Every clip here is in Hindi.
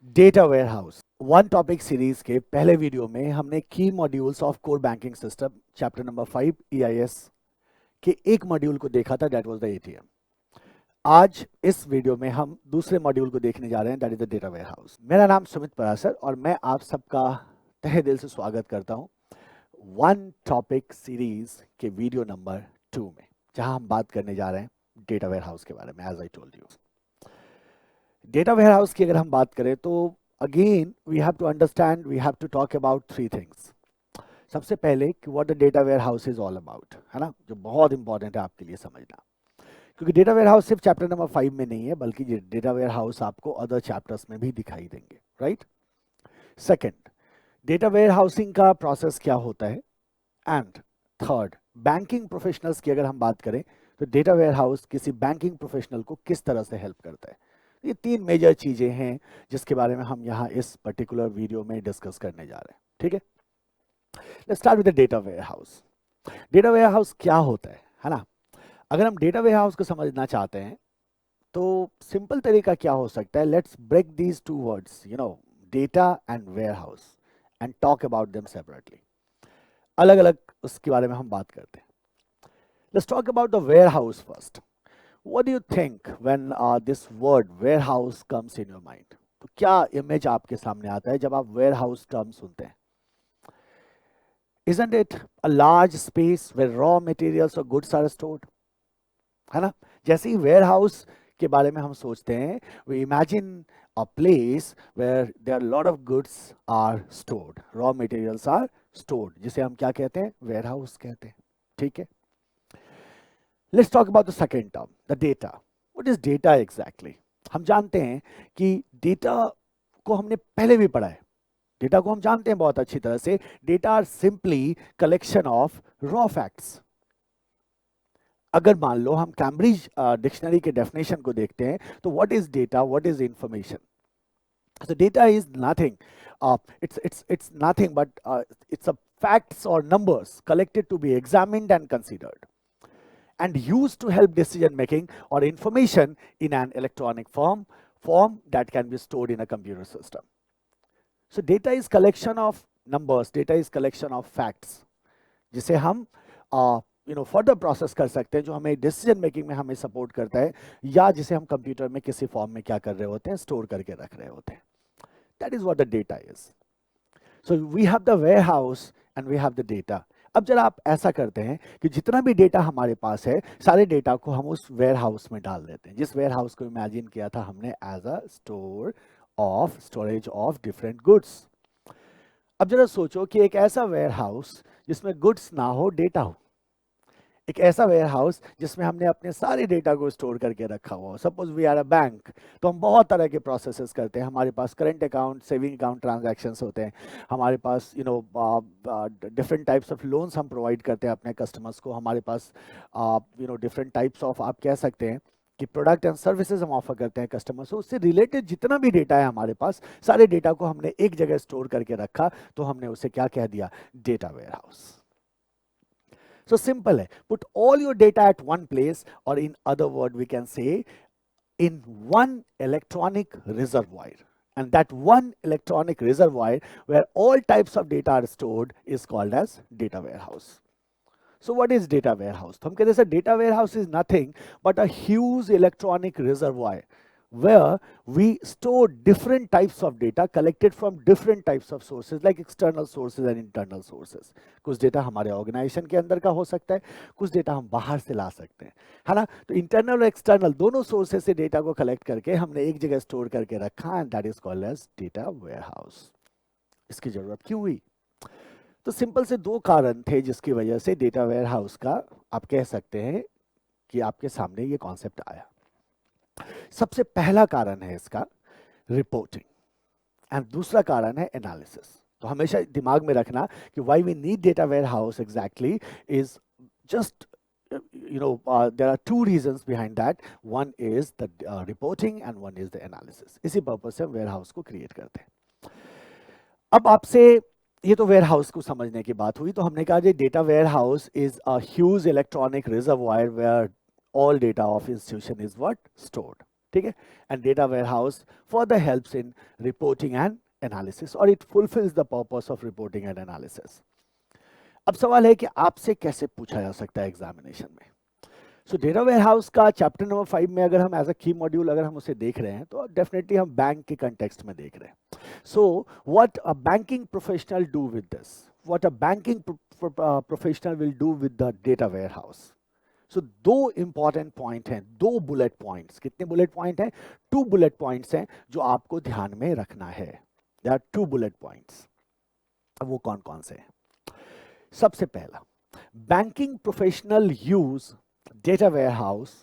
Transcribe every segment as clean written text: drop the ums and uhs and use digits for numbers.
Data warehouse one topic series के पहले वीडियो में हमने की modules of core banking system chapter number 5 EIS के एक मॉड्यूल को देखा था, दैट वाज द एटीएम। आज इस वीडियो में हम दूसरे मॉड्यूल को देखने जा रहे हैं, that is the data warehouse. मेरा नाम सुमित परासर और मैं आप सबका तहे दिल से स्वागत करता हूं वन टॉपिक सीरीज के वीडियो नंबर 2 में, जहां हम बात करने जा रहे हैं डेटा वेयरहाउस के बारे में। As I told you, data warehouse की अगर हम बात करें तो again we have to understand, we have to talk about three things. सबसे पहले कि what the data warehouse is all about, है ना, जो बहुत इंपॉर्टेंट है आपके लिए समझना, क्योंकि डेटा वेयरहाउस सिर्फ चैप्टर नंबर 5 में नहीं है, बल्कि डेटा वेयरहाउस आपको अदर चैप्टर्स में भी दिखाई देंगे, राइट। सेकंड, डेटा वेयरहाउसिंग का प्रोसेस क्या होता है, एंड थर्ड, बैंकिंग प्रोफेशनल्स की अगर हम बात करें तो डेटा वेयरहाउस किसी बैंकिंग प्रोफेशनल को किस तरह से हेल्प करता है। ये तीन मेजर चीजें हैं जिसके बारे में हम यहाँ इस पर्टिकुलर वीडियो में डिस्कस करने जा रहे हैं, ठीक है। Let's start with the data warehouse. Data warehouse क्या होता है ना। अगर हम डेटा वेयरहाउस को समझना चाहते हैं तो सिंपल तरीका क्या हो सकता है, let's break these two words, data and warehouse, and talk about them separately. अलग अलग उसके बारे में हम बात करते हैं। Let's talk about the warehouse first. What do you think when this word warehouse comes in your mind? तो क्या इमेज आपके सामने आता है जब आप warehouse term सुनते हैं? Isn't it a large space where raw materials or goods are stored? है ना। जैसे ही warehouse के बारे में हम सोचते हैं, we imagine a place where there are a lot of goods are stored, raw materials are stored, जिसे हम क्या कहते हैं, warehouse कहते हैं, ठीक है। Let's talk about the second term, the data. What is data exactly? हम जानते हैं कि डेटा को हमने पहले भी पढ़ा है, डेटा को हम जानते हैं बहुत अच्छी तरह से। Data are simply collection of raw facts. अगर मान लो हम कैम्ब्रिज डिक्शनरी के डेफिनेशन को देखते हैं तो what is data, what is information. So data is nothing. It's nothing but it's a facts or numbers collected to be examined and considered, and used to help decision making or information in an electronic form that can be stored in a computer system. So data is collection of numbers, data is collection of facts, जिसे हम फर्दर प्रोसेस कर सकते हैं, जो हमें डिसीजन मेकिंग में हमें सपोर्ट करता है, या जिसे हम कंप्यूटर में किसी फॉर्म में क्या कर रहे होते हैं, स्टोर करके रख रहे होते हैं। That is what the data is. So we have the warehouse and we have the data. अब जरा आप ऐसा करते हैं कि जितना भी डेटा हमारे पास है, सारे डेटा को हम उस वेयरहाउस में डाल देते हैं, जिस वेयरहाउस को इमेजिन किया था हमने as a storage of different goods. अब जरा सोचो कि एक ऐसा वेयरहाउस जिसमें गुड्स ना हो, डेटा हो। एक ऐसा वेयरहाउस जिसमें हमने अपने सारे डेटा को स्टोर करके रखा हुआ हो। Suppose we are a bank, तो हम बहुत तरह के प्रोसेसेस करते हैं। हमारे पास current account, saving account transactions होते हैं। हमारे पास डिफरेंट टाइप्स ऑफ लोन्स हम प्रोवाइड करते हैं अपने कस्टमर्स को। हमारे पास डिफरेंट टाइप्स ऑफ, आप कह सकते हैं कि प्रोडक्ट एंड सर्विसेज हम ऑफर करते हैं कस्टमर्स को। उससे रिलेटेड जितना भी डेटा है हमारे पास, सारे डेटा को हमने एक जगह स्टोर करके रखा, तो हमने उसे क्या कह दिया, डेटा वेयरहाउस। So simple है, put all your data at one place, or in other word we can say in one electronic reservoir, and that one electronic reservoir where all types of data are stored is called as data warehouse. So what is data warehouse? तो हम कहते हैं data warehouse is nothing but a huge electronic reservoir where we store different types of data collected from different types of sources, like external sources and internal sources. कुछ डेटा हमारे ऑर्गेनाइजेशन के अंदर का हो सकता है, कुछ डेटा हम बाहर से ला सकते हैं, है ना। तो इंटरनल और एक्सटर्नल दोनों सोर्सेज से डेटा को कलेक्ट करके हमने एक जगह स्टोर करके रखा, and that is called as data warehouse. इसकी जरूरत क्यों हुई? तो सिंपल से दो कारण थे जिसकी वजह से डेटा वेयरहाउस का, आप कह सकते हैं कि आपके सामने ये कॉन्सेप्ट आया। सबसे पहला कारण है इसका रिपोर्टिंग, एंड दूसरा कारण है एनालिसिस। तो हमेशा दिमाग में रखना कि why we need data warehouse exactly is just there are two reasons behind that. One is the reporting and one is the analysis. इसी पर्पज से वेयरहाउस को क्रिएट करते हैं। अब आपसे ये तो वेयरहाउस को समझने की बात हुई, तो हमने कहा जी data warehouse is a huge electronic reservoir where all data of institution is what, stored, ठीक है, and data warehouse further helps in reporting and analysis, और it fulfils the purpose of reporting and analysis. अब सवाल है कि आपसे कैसे पूछा जा सकता है एग्जामिनेशन में। सो डेटा वेयर हाउस का चैप्टर नंबर 5 में अगर हम एज अ की मॉड्यूल अगर हम उसे देख रहे हैं तो डेफिनेटली हम बैंक के कंटेक्स्ट में देख रहे हैं। So what a banking professional do with this, what a banking professional will do with the data warehouse. So दो इंपॉर्टेंट पॉइंट हैं, दो बुलेट पॉइंट्स, कितने बुलेट पॉइंट हैं, 2 बुलेट पॉइंट्स हैं जो आपको ध्यान में रखना है। There are 2 bullet points. अब वो कौन कौन से हैं? सबसे पहला, banking professional use data warehouse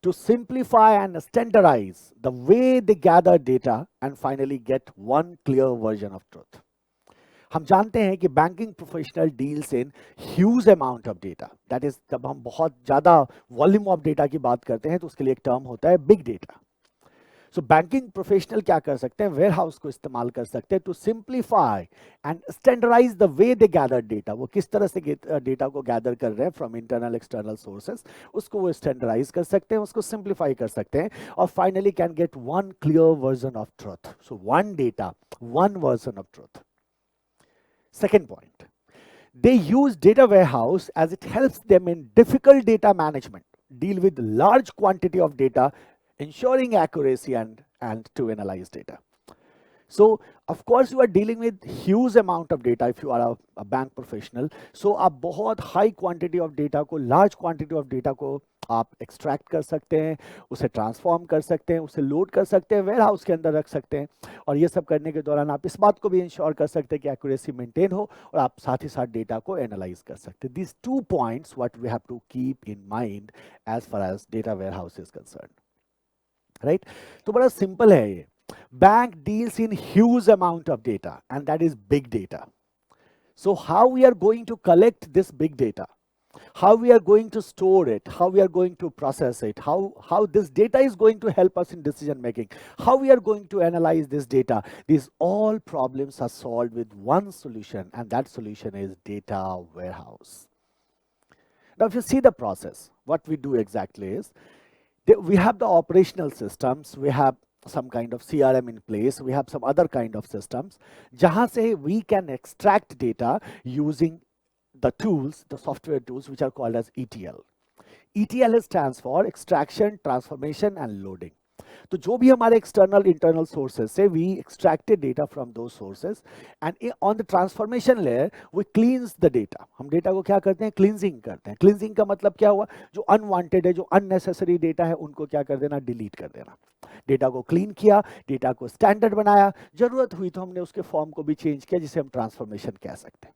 to simplify and standardize the way they gather data and finally get one clear version of truth. हम जानते हैं कि banking professional deals in huge amount of data, that is जब हम बहुत ज्यादा वॉल्यूम ऑफ डेटा की बात करते हैं तो उसके लिए एक टर्म होता है बिग डेटा। सो बैंकिंग प्रोफेशनल क्या कर सकते हैं, वेयर हाउस को इस्तेमाल कर सकते हैं to simplify and standardize the way they gather data. वो किस तरह से डेटा को गैदर कर रहे हैं फ्रॉम इंटरनल एक्सटर्नल सोर्सेस, उसको वो स्टैंडर्डाइज कर सकते हैं, उसको सिंप्लीफाई कर सकते हैं, और finally can get one clear version of truth. So one data, one version of truth. Second point, they use data warehouse as it helps them in difficult data management, deal with large quantity of data, ensuring accuracy and to analyze data. So of course you are dealing with huge amount of data if you are a bank professional. So आप बहुत high quantity of data को, large quantity of data को आप एक्सट्रैक्ट कर सकते हैं, उसे ट्रांसफॉर्म कर सकते हैं, उसे लोड कर सकते हैं, वेयर हाउस के अंदर रख सकते हैं, और ये सब करने के दौरान आप इस बात को भी इंश्योर कर सकते हैं कि एक्यूरेसी मेंटेन हो और आप साथ ही साथ डेटा को एनालाइज कर सकते हैं। These 2 points what we have to keep in mind as far as data warehouse is concern, right. तो बड़ा सिंपल है ये। Bank deals in huge amount of data and that is big data. So how we are going to collect this big data, how we are going to store it, how we are going to process it, how this data is going to help us in decision making, how we are going to analyze this data, these all problems are solved with one solution, and that solution is data warehouse. Now if you see the process, what we do exactly is we have the operational systems, we have some kind of CRM in place, we have some other kind of systems jahan se we can extract data using the tools, the software tools which are called as ETL. ETL stands for extraction, transformation and loading. तो जो भी हमारे एक्सटर्नल इंटरनल सोर्सेज से वी एक्सट्रैक्टेड डेटा फ्रॉम दो sources and on the transformation layer we cleanse the data. हम डेटा को क्या करते हैं, क्लींजिंग करते हैं। क्लींजिंग का मतलब क्या हुआ, जो अनवांटेड है, जो अननेसेसरी डेटा है, उनको क्या कर देना, डिलीट कर देना। डेटा को क्लीन किया, डेटा को स्टैंडर्ड बनाया, जरूरत हुई तो हमने उसके फॉर्म को भी चेंज किया, जिसे हम ट्रांसफॉर्मेशन कह सकते हैं।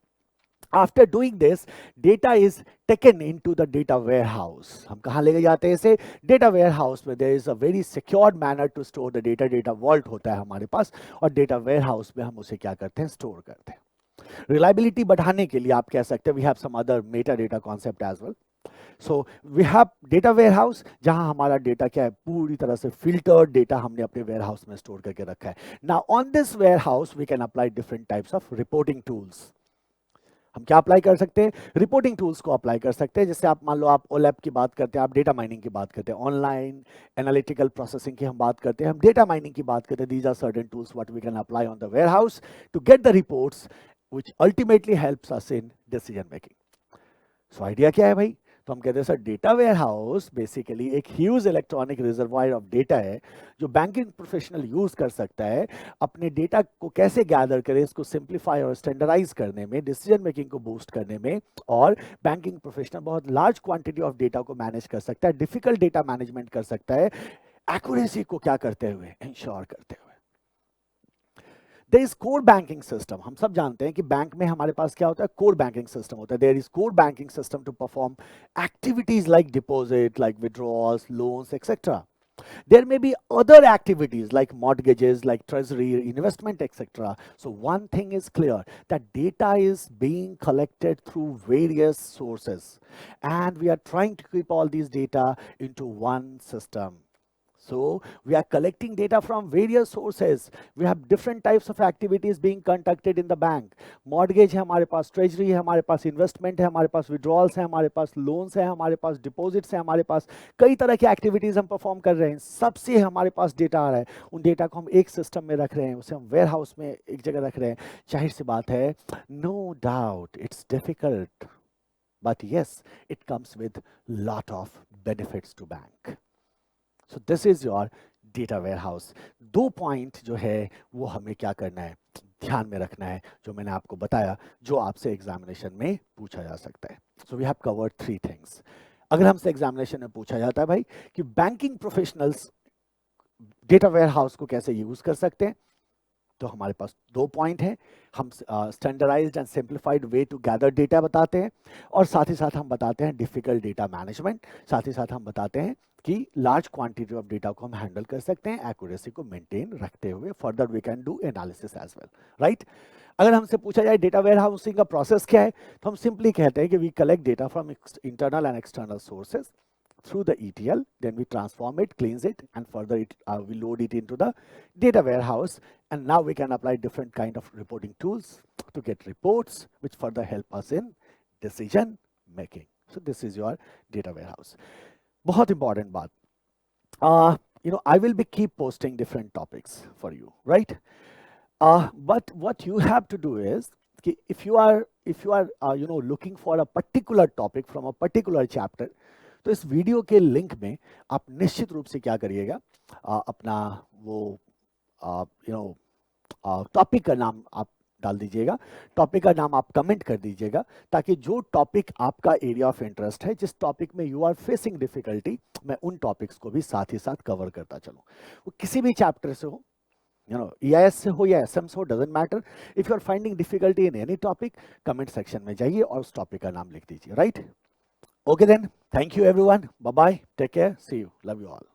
After doing this, data is taken into the data warehouse. हम कहाँ लेके जाते हैं इसे, data warehouse में there is a very secured manner to store the data. Data vault होता है हमारे पास, और data warehouse में हम उसे क्या करते हैं, store करते हैं। Reliability बढ़ाने के लिए आप कह सकते हैं we have some other metadata concept as well. So we have data warehouse जहां हमारा डेटा क्या है, पूरी तरह से filtered data हमने अपने warehouse में store करके रखा है। Now on this warehouse we can apply different types of reporting tools. हम क्या अप्लाई कर सकते हैं, रिपोर्टिंग टूल्स को अप्लाई कर सकते हैं। जैसे आप मान लो आप ओलैप की बात करते हैं, आप डेटा माइनिंग की बात करते हैं, ऑनलाइन एनालिटिकल प्रोसेसिंग की हम बात करते हैं, हम डेटा माइनिंग की बात करते हैं। These are certain tools what we can apply on the warehouse to get the reports which ultimately helps us in decision making. So idea क्या है भाई, तो हम कहते हैं सर डेटा वेयरहाउस बेसिकली एक huge electronic reservoir of data है जो बैंकिंग प्रोफेशनल यूज कर सकता है अपने डेटा को कैसे गैदर करे, इसको सिंप्लीफाई और स्टैंडर्डाइज करने में, डिसीजन मेकिंग को बूस्ट करने में, और बैंकिंग प्रोफेशनल बहुत लार्ज क्वांटिटी ऑफ डेटा को मैनेज कर सकता है, डिफिकल्ट डेटा मैनेजमेंट कर सकता है, एक्यूरेसी को क्या करते हुए, इंश्योर करते हुए। There is core banking system. हम सब जानते हैं कि बैंक में हमारे पास क्या होता है, कोर बैंकिंग सिस्टम होता है। There is core banking system to perform activities like deposit, like withdrawals, loans etcetera. There may be other activities like mortgages, like treasury, investment, etc. So one thing is clear, that data is being collected through various sources and we are trying to keep all these data into one system. So we are collecting data from various sources. We have different types of activities being conducted in the bank. Mortgage है हमारे पास, treasury है हमारे पास, investment है हमारे पास, withdrawals है हमारे पास, loans है हमारे पास, deposits है हमारे पास, कई तरह की activities हम perform कर रहे हैं, सबसे हमारे पास data आ रहा है. उन data को हम एक system में रख रहे हैं, उसे हम warehouse में एक जगह रख रहे हैं. जाहिर सी बात है, no doubt it's difficult, but yes, it comes with lot of benefits to bank. So this is your data warehouse. 2 point जो है वो हमें क्या करना है, ध्यान में रखना है, जो मैंने आपको बताया, जो आपसे एग्जामिनेशन में पूछा जा सकता है. So we have covered 3 things. अगर हमसे एग्जामिनेशन में पूछा जाता है भाई कि बैंकिंग प्रोफेशनल्स डेटा वेयरहाउस को कैसे यूज कर सकते हैं, तो हमारे पास 2 पॉइंट हैं. हम standardized and simplified way to gather data बताते हैं, और साथ ही साथ हम बताते हैं डिफिकल्ट डेटा मैनेजमेंट. साथ ही साथ हम बताते हैं कि लार्ज क्वांटिटी ऑफ डेटा को हम हैंडल कर सकते हैं, एक्यूरेसी को मेंटेन रखते हुए. Further we can do analysis as well, right. अगर हमसे पूछा जाए डेटा वेयरहाउसिंग का प्रोसेस क्या है, तो हम सिंपली कहते हैं कि we collect data from internal and external sources through the ETL, then we transform it, cleanse it, and further we load it into the data warehouse, and now we can apply different kind of reporting tools to get reports which further help us in decision making. So this is your data warehouse. बहुत important बात, I will be keep posting different topics for you, right? But what you have to do is, if you are looking for a particular topic from a particular chapter, तो इस वीडियो के लिंक में आप निश्चित रूप से क्या करिएगा, अपना वो टॉपिक का नाम आप डाल दीजिएगा, टॉपिक का नाम आप कमेंट कर दीजिएगा, ताकि जो टॉपिक आपका एरिया ऑफ इंटरेस्ट है, जिस टॉपिक में यू आर फेसिंग डिफिकल्टी, मैं उन टॉपिक्स को भी साथ ही साथ कवर करता चलूँ. वो किसी भी चैप्टर से हो, EIS से हो या SM से हो, doesn't matter. If you are finding difficulty in any topic, comment section में जाइए और उस टॉपिक का नाम लिख दीजिए, राइट? Okay then, thank you everyone. Bye-bye. Take care. See you. Love you all.